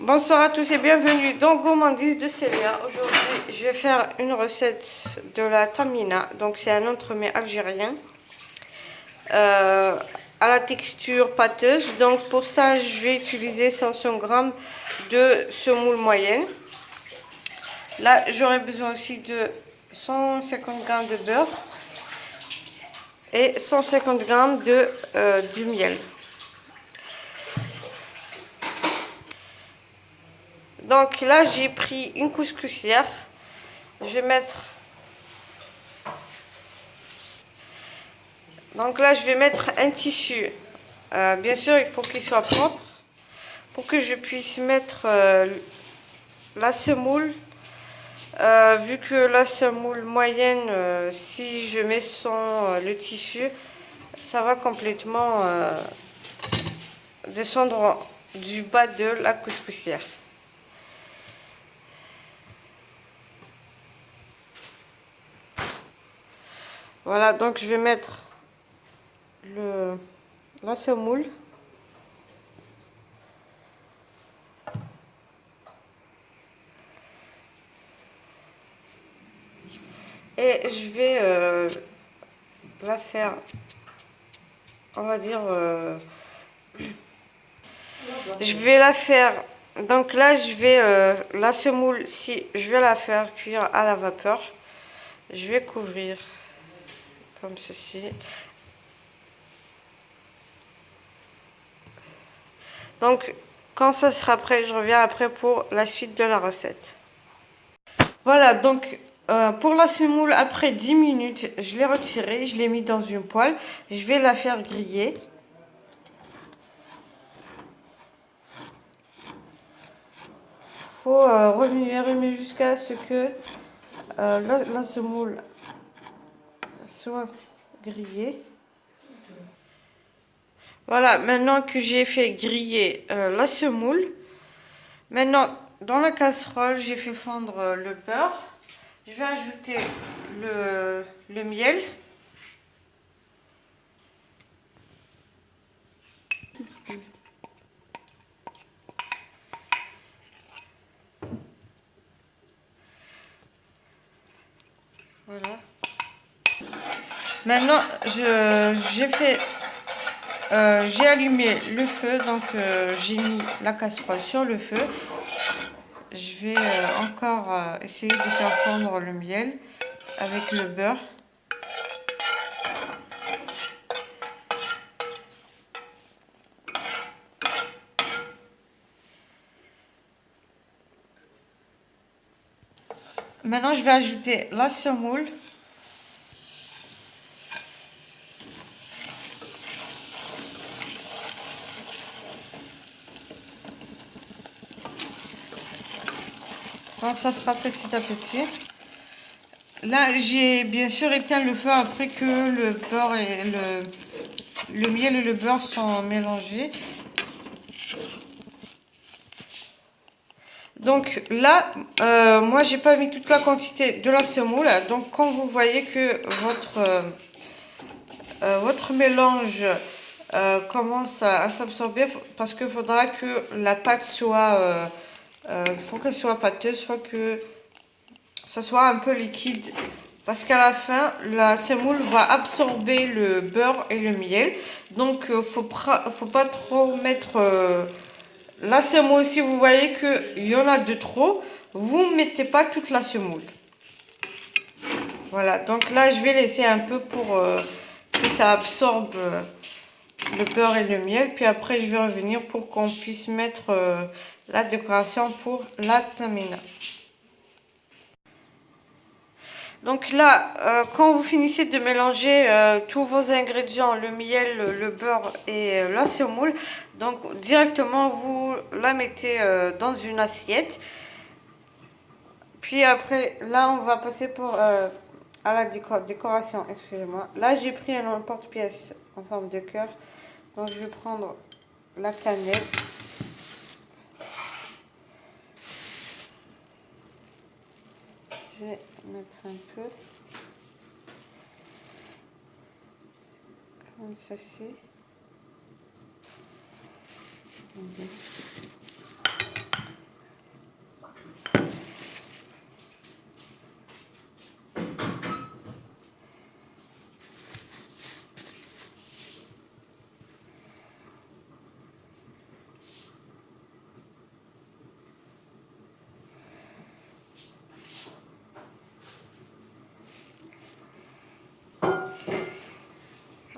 Bonsoir à tous et bienvenue dans Gourmandise de Célia. Aujourd'hui, je vais faire une recette de la tamina. Donc, c'est un entremets algérien à la texture pâteuse. Donc, pour ça, je vais utiliser 500 g de semoule moyenne. Là, j'aurai besoin aussi de 150 g de beurre et 150 g du miel. Donc là, j'ai pris une couscoussière. Je vais mettre... Donc là, je vais mettre un tissu. Bien sûr, il faut qu'il soit propre pour que je puisse mettre la semoule. Vu que la semoule moyenne, si je mets sans le tissu, ça va complètement descendre du bas de la couscoussière. Voilà, donc je vais mettre la semoule. Et je vais la faire, on va dire, je vais la faire, donc là je vais, la semoule, si je vais la faire cuire à la vapeur, je vais couvrir comme ceci. Donc quand ça sera prêt, je reviens après pour la suite de la recette. Voilà, donc pour la semoule, après 10 minutes, je l'ai retirée, je l'ai mis dans une poêle. Je vais la faire griller. Faut remuer jusqu'à ce que la semoule soit grillée. Voilà, maintenant que j'ai fait griller la semoule, maintenant dans la casserole, j'ai fait fondre le beurre. Je vais ajouter le miel. Voilà. Maintenant, j'ai allumé le feu, donc j'ai mis la casserole sur le feu. Je vais encore essayer de faire fondre le miel avec le beurre. Maintenant, je vais ajouter la semoule. Donc, ça sera petit à petit. Là, j'ai bien sûr éteint le feu après que le beurre et le miel et le beurre sont mélangés. Donc là, moi, j'ai pas mis toute la quantité de la semoule. Donc, quand vous voyez que votre mélange commence à s'absorber, parce qu'il faudra que la pâte soit, il faut qu'elle soit pâteuse, il faut que ça soit un peu liquide, parce qu'à la fin, la semoule va absorber le beurre et le miel. Donc, faut pas trop mettre la semoule. Si vous voyez qu'il y en a de trop, vous ne mettez pas toute la semoule. Voilà, donc là, je vais laisser un peu pour que ça absorbe le beurre et le miel. Puis après, je vais revenir pour qu'on puisse mettre la décoration pour la tamina. Donc là, quand vous finissez de mélanger tous vos ingrédients, le miel, le beurre et la semoule, donc directement vous la mettez dans une assiette. Puis après, là on va passer à la décoration, excusez-moi. Là j'ai pris un emporte-pièce en forme de cœur. Donc je vais prendre la cannelle. Je vais mettre un peu. Comme ceci.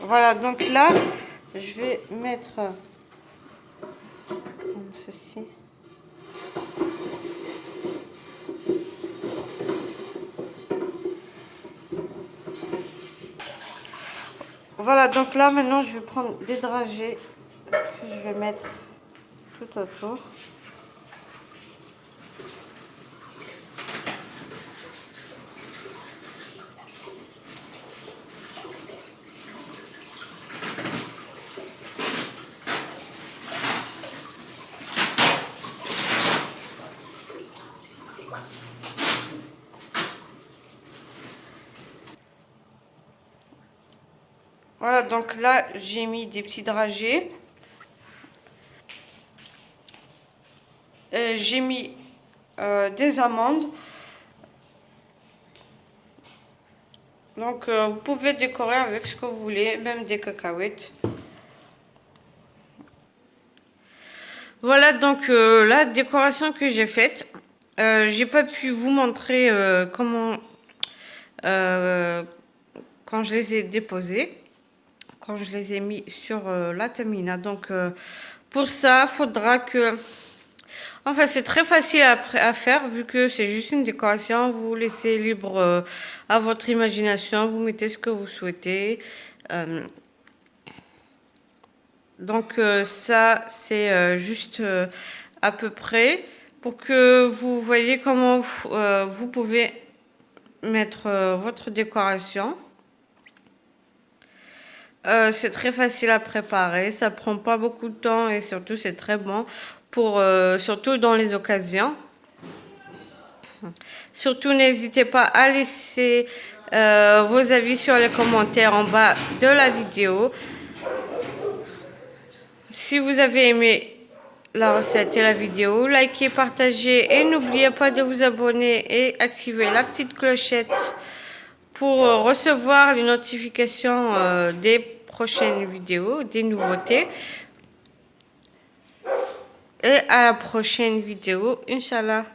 Voilà, donc là, je vais mettre comme ceci. Voilà, donc là, maintenant, je vais prendre des dragées que je vais mettre tout autour. Voilà, donc là, j'ai mis des petits dragées. J'ai mis des amandes. Donc, vous pouvez décorer avec ce que vous voulez, même des cacahuètes. Voilà donc la décoration que j'ai faite. J'ai pas pu vous montrer comment quand je les ai déposés, quand je les ai mis sur la tamina. Donc pour ça, faudra que... Enfin, c'est très facile à faire vu que c'est juste une décoration. Vous laissez libre à votre imagination. Vous mettez ce que vous souhaitez. Donc ça, c'est juste à peu près pour que vous voyez comment vous pouvez mettre votre décoration. C'est très facile à préparer, ça prend pas beaucoup de temps et surtout c'est très bon pour surtout dans les occasions. Surtout n'hésitez pas à laisser vos avis sur les commentaires en bas de la vidéo. Si vous avez aimé la recette et la vidéo, likez, partagez et n'oubliez pas de vous abonner et activer la petite clochette pour recevoir les notifications des prochaines vidéos, des nouveautés. Et à la prochaine vidéo, Inch'Allah.